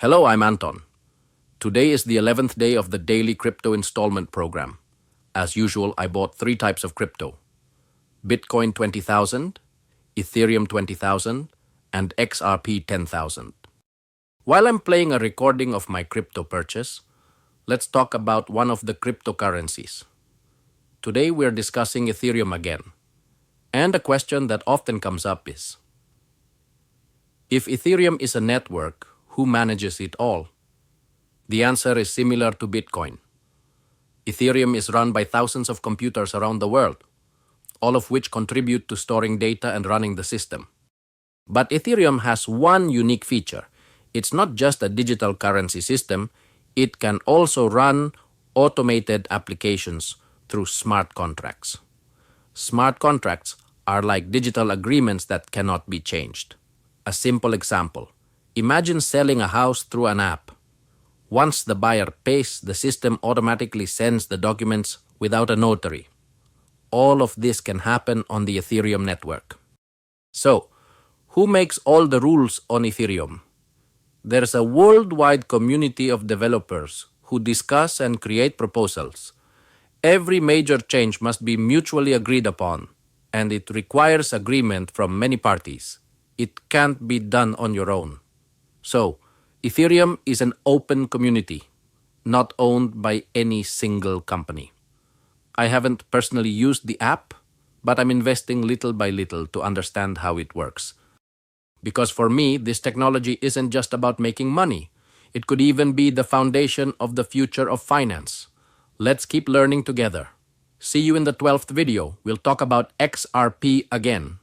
Hello, I'm Anton. Today is the 11th day of the daily crypto installment program. As usual, I bought 3 types of crypto: Bitcoin 20,000, Ethereum 20,000, and XRP 10,000. While I'm playing a recording of my crypto purchase, let's talk about one of the cryptocurrencies. Today we're discussing Ethereum again. And a question that often comes up is, if Ethereum is a network, who manages it all? The answer is similar to Bitcoin. Ethereum is run by thousands of computers around the world, all of which contribute to storing data and running the system. But Ethereum has one unique feature. It's not just a digital currency system, it can also run automated applications through smart contracts. Smart contracts are like digital agreements that cannot be changed. A simple example: imagine selling a house through an app. Once the buyer pays, the system automatically sends the documents without a notary. All of this can happen on the Ethereum network. So, who makes all the rules on Ethereum? There's a worldwide community of developers who discuss and create proposals. Every major change must be mutually agreed upon, and it requires agreement from many parties. It can't be done on your own. So, Ethereum is an open community, not owned by any single company. I haven't personally used the app, but I'm investing little by little to understand how it works. Because for me, this technology isn't just about making money. It could even be the foundation of the future of finance. Let's keep learning together. See you in the 12th video. We'll talk about XRP again.